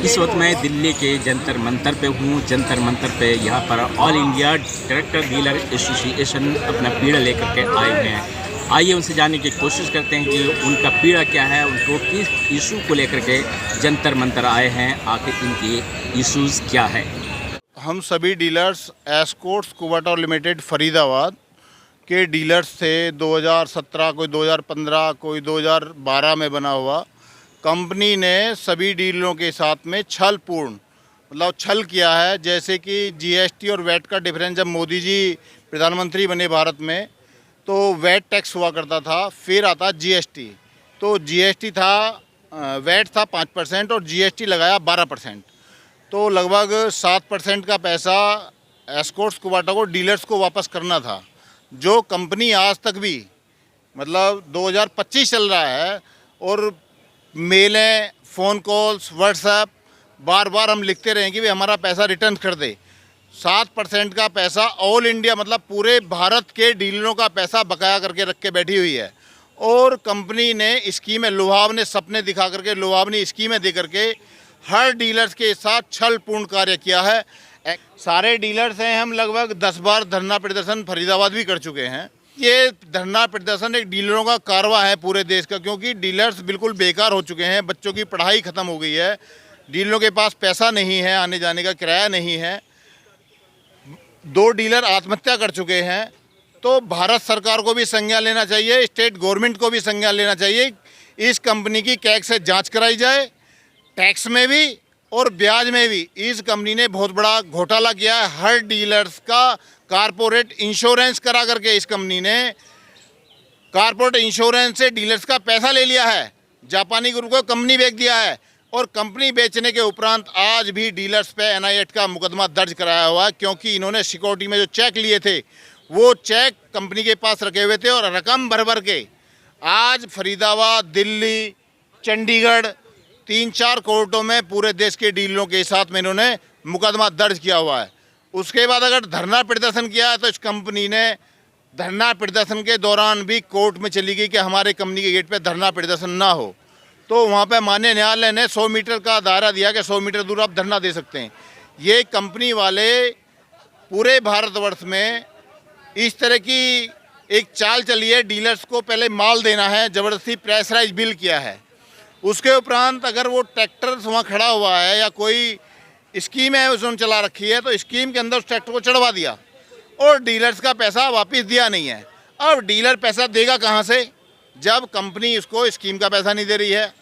इस वक्त मैं दिल्ली के जंतर मंतर पे हूँ। जंतर मंतर पे यहाँ पर all India tractor dealer association अपना पीड़ा लेकर के आए हुए हैं। आइए उनसे जानने की कोशिश करते हैं कि उनका पीड़ा क्या है, उनको किस इशू को लेकर के जंतर मंतर आए हैं, आखिर इनकी इशूज़ क्या है। हम सभी डीलर्स एस्कॉर्ट्स कुवाटा लिमिटेड फरीदाबाद के डीलर्स थे। 2017, कोई 2015, कोई 2012 में बना हुआ। कंपनी ने सभी डीलरों के साथ में छल किया है। जैसे कि जीएसटी और वैट का डिफरेंस, जब मोदी जी प्रधानमंत्री बने भारत में तो वैट टैक्स हुआ करता था, फिर आता जीएसटी। तो जीएसटी था, वैट था 5% और जीएसटी लगाया 12%। तो लगभग 7% का पैसा एस्कॉर्ट्स कुवाटा को डीलर्स को वापस करना था, जो कंपनी आज तक भी, मतलब 2025 चल रहा है और मेलें, फ़ोन कॉल्स, व्हाट्सएप, बार बार हम लिखते रहे कि भाई हमारा पैसा रिटर्न कर दे। 7% का पैसा ऑल इंडिया, मतलब पूरे भारत के डीलरों का पैसा बकाया करके रख के बैठी हुई है। और कंपनी ने स्कीमें, लुभावने सपने दिखा करके, लुभावनी स्कीमें दे करके हर डीलर्स के साथ छलपूर्ण कार्य किया है। सारे डीलर्स हैं, हम लगभग 10 बार धरना प्रदर्शन फरीदाबाद भी कर चुके हैं। ये धरना प्रदर्शन एक डीलरों का कारवा है पूरे देश का, क्योंकि डीलर्स बिल्कुल बेकार हो चुके हैं। बच्चों की पढ़ाई ख़त्म हो गई है, डीलरों के पास पैसा नहीं है, आने जाने का किराया नहीं है। 2 डीलर आत्महत्या कर चुके हैं। तो भारत सरकार को भी संज्ञान लेना चाहिए, स्टेट गवर्नमेंट को भी संज्ञान लेना चाहिए। इस कंपनी की कैग से जाँच कराई जाए, टैक्स में भी और ब्याज में भी। इस कंपनी ने बहुत बड़ा घोटाला किया है। हर डीलर्स का कारपोरेट इंश्योरेंस करा करके इस कंपनी ने कारपोरेट इंश्योरेंस से डीलर्स का पैसा ले लिया है। जापानी ग्रुप को कंपनी बेच दिया है और कंपनी बेचने के उपरांत आज भी डीलर्स पे एनआई एक्ट का मुकदमा दर्ज कराया हुआ है, क्योंकि इन्होंने सिक्योरिटी में जो चेक लिए थे वो चेक कंपनी के पास रखे हुए थे और रकम भर भर के आज फरीदाबाद, दिल्ली, चंडीगढ़ 3-4 कोर्टों में पूरे देश के डीलरों के साथ में इन्होंने मुकदमा दर्ज किया हुआ है। उसके बाद अगर धरना प्रदर्शन किया है तो इस कंपनी ने धरना प्रदर्शन के दौरान भी कोर्ट में चली गई कि हमारे कंपनी के गेट पे धरना प्रदर्शन ना हो। तो वहाँ पे माननीय न्यायालय ने 100 मीटर का दायरा दिया कि 100 मीटर दूर आप धरना दे सकते हैं। ये कंपनी वाले पूरे भारतवर्ष में इस तरह की एक चाल चली है। डीलर्स को पहले माल देना है, ज़बरदस्ती प्रेशराइज बिल किया है। उसके उपरांत अगर वो ट्रैक्टर वहाँ खड़ा हुआ है या कोई स्कीम है उसने चला रखी है तो स्कीम के अंदर उस ट्रैक्टर को चढ़वा दिया और डीलर्स का पैसा वापस दिया नहीं है। अब डीलर पैसा देगा कहाँ से, जब कंपनी उसको स्कीम का पैसा नहीं दे रही है,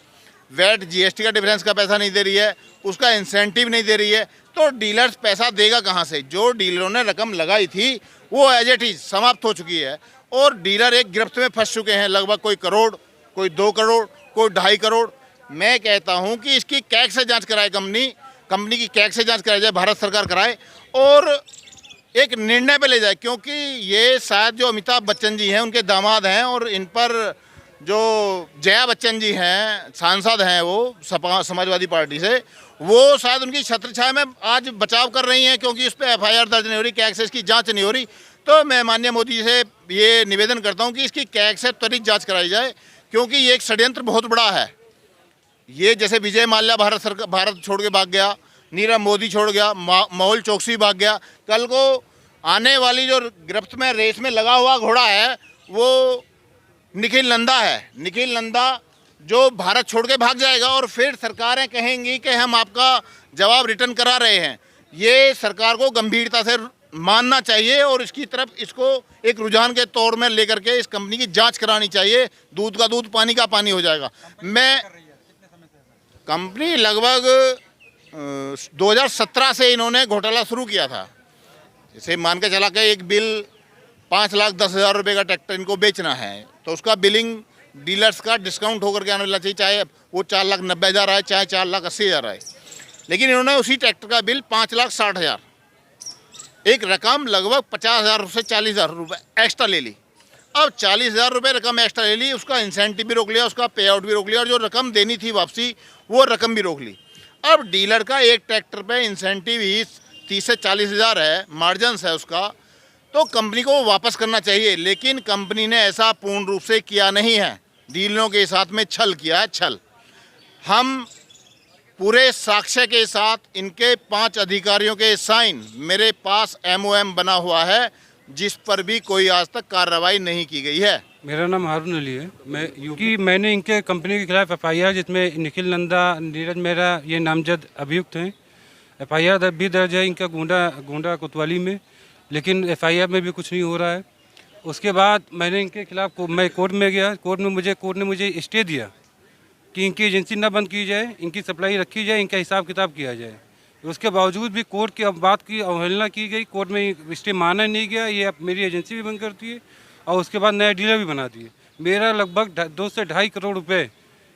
वैट जीएसटी का डिफरेंस का पैसा नहीं दे रही है, उसका इंसेंटिव नहीं दे रही है, तो डीलर्स पैसा देगा कहाँ से। जो डीलरों ने रकम लगाई थी वो एज इट इज समाप्त हो चुकी है और डीलर एक गिरफ्त में फंस चुके हैं। लगभग कोई करोड़, कोई 2 करोड़, कोई 2.5 करोड़। मैं कहता हूं कि इसकी कैग से जांच कराए, कंपनी की कैग से जांच कराई जाए, भारत सरकार कराए और एक निर्णय पे ले जाए। क्योंकि ये शायद जो अमिताभ बच्चन जी हैं उनके दामाद हैं और इन पर जो जया बच्चन जी हैं, सांसद हैं, वो समाजवादी पार्टी से, वो शायद उनकी छत्रछाया में आज बचाव कर रही हैं, क्योंकि उस पर एफआईआर दर्ज नहीं हो रही, कैग से इसकी जाँच नहीं हो रही। तो मैं माननीय मोदी जी से ये निवेदन करता हूँ कि इसकी कैग से त्वरित जाँच कराई जाए, क्योंकि ये एक षड्यंत्र बहुत बड़ा है। ये जैसे विजय माल्या भारत छोड़ के भाग गया, नीरव मोदी छोड़ गया, मेहुल चोकसी भाग गया। कल को आने वाली जो गिरफ्त में रेस में लगा हुआ घोड़ा है वो निखिल नंदा है। निखिल नंदा जो भारत छोड़ के भाग जाएगा और फिर सरकारें कहेंगी कि हम आपका जवाब रिटर्न करा रहे हैं। ये सरकार को गंभीरता से मानना चाहिए और इसकी तरफ, इसको एक रुझान के तौर में लेकर के इस कंपनी की जांच करानी चाहिए। दूध का दूध, पानी का पानी हो जाएगा। कंपनी लगभग 2017 से इन्होंने घोटाला शुरू किया था। जैसे मान के चला के एक बिल 5,10,000 रुपये का ट्रैक्टर इनको बेचना है तो उसका बिलिंग डीलर्स का डिस्काउंट होकर के आने चाहिए, चाहे वो 4,90,000 आए, चाहे 4,80,000 आए। लेकिन इन्होंने उसी ट्रैक्टर का बिल 5,60,000, एक रकम लगभग 50,000 से 40,000 रुपये एक्स्ट्रा ले ली। अब 40,000 रुपये रकम एक्स्ट्रा ले ली, उसका इंसेंटिव भी रोक लिया, उसका पे आउट भी रोक लिया और जो रकम देनी थी वापसी वो रकम भी रोक ली। अब डीलर का एक ट्रैक्टर पे इंसेंटिव ही 30 से 40,000 है, मार्जिनस है उसका, तो कंपनी को वापस करना चाहिए। लेकिन कंपनी ने ऐसा पूर्ण रूप से किया नहीं है, डीलरों के साथ में छल किया है, छल। हम पूरे साक्ष्य के साथ इनके 5 अधिकारियों के साइन मेरे पास MOM बना हुआ है, जिस पर भी कोई आज तक कार्रवाई नहीं की गई है। मेरा नाम हारून अली है। मैंने इनके कंपनी के खिलाफ FIR, जिसमें निखिल नंदा, नीरज मेहरा ये नामजद अभियुक्त हैं। FIR भी दर्ज है इनका गोंडा कोतवाली में, लेकिन FIR में भी कुछ नहीं हो रहा है। उसके बाद मैंने इनके खिलाफ मैं कोर्ट में गया। कोर्ट ने मुझे स्टे दिया कि इनकी एजेंसी ना बंद की जाए, इनकी सप्लाई रखी जाए, इनका हिसाब किताब किया जाए। उसके बावजूद भी कोर्ट की बात की अवहेलना की गई। कोर्ट में स्टे माना नहीं गया। ये अब मेरी एजेंसी भी बंद करती है और उसके बाद नया डीलर भी बना दिए। मेरा लगभग 2 से 2.5 करोड़ रुपए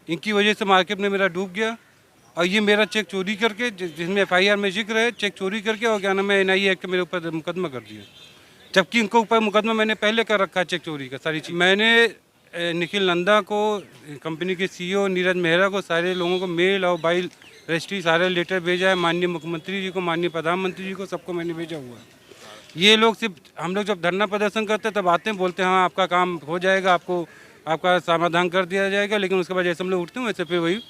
इनकी वजह से मार्केट में मेरा डूब गया। और ये मेरा चेक चोरी करके, जिसमें FIR में जिक्र है, चेक चोरी करके और क्या नाम है NIA एक्ट मेरे ऊपर मुकदमा कर दिया, जबकि इनको ऊपर मुकदमा मैंने पहले कर रखा है चेक चोरी का। सारी चीज़ मैंने निखिल नंदा को, कंपनी के CEO नीरज मेहरा को, सारे लोगों को मेल और बाइल रजिस्ट्री सारे लेटर भेजा है। माननीय मुख्यमंत्री जी को, माननीय प्रधानमंत्री जी को, सबको मैंने भेजा हुआ है। ये लोग सिर्फ, हम लोग जब धरना प्रदर्शन करते हैं तब आते हैं, बोलते हैं हाँ आपका काम हो जाएगा, आपका समाधान कर दिया जाएगा, लेकिन उसके बाद जैसे हम लोग उठते हैं वैसे फिर वही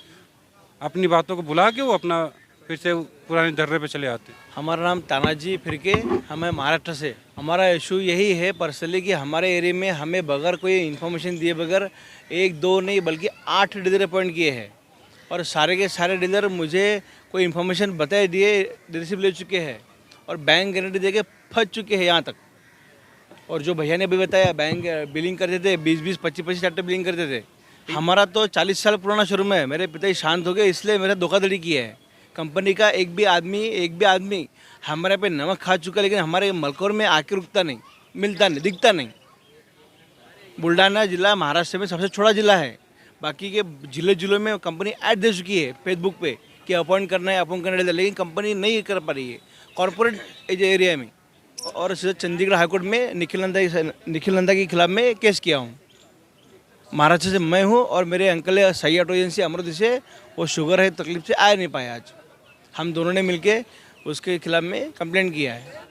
अपनी बातों को भुला के वो अपना फिर से पुराने धर्रे पे चले आते हैं। हमारा नाम तानाजी फिरके, हमें महाराष्ट्र से। हमारा इशू यही है पर्सनली कि हमारे एरिया में हमें बगैर कोई इन्फॉर्मेशन दिए बगैर 1-2 नहीं बल्कि 8 डीलर अपॉइंट किए हैं, और सारे के सारे डीलर मुझे कोई इन्फॉर्मेशन बताए दिए रिसिप्ट ले चुके हैं और बैंक गारंटी दे के फंस चुके हैं यहाँ तक। और जो भैया ने भी बताया, बैंक बिलिंग करते थे 20-20, 25-25 टाइप बिलिंग करते थे। हमारा तो 40 साल पुराना शोरूम है। मेरे पिताजी शांत हो गए, इसलिए मेरा धोखाधड़ी किया है। कंपनी का एक भी आदमी हमारे पे नमक खा चुका, लेकिन हमारे मलकोर में आके रुकता नहीं, मिलता नहीं, दिखता नहीं। बुल्ढाना जिला महाराष्ट्र में सबसे छोटा जिला है। बाकी के जिलों में कंपनी ऐड दे चुकी है फेसबुक पे कि अपॉइंट करना है, लेकिन कंपनी नहीं कर पा रही है कॉरपोरेट एरिया में। और सीधे चंडीगढ़ हाईकोर्ट में निखिल नंदा के खिलाफ में केस किया हूँ। महाराष्ट्र से मैं हूँ और मेरे अंकल है सही ऑटो एजेंसी अमृत से, वो शुगर है तकलीफ से आ नहीं पाया। आज हम दोनों ने मिलके उसके खिलाफ में कंप्लेंट किया है।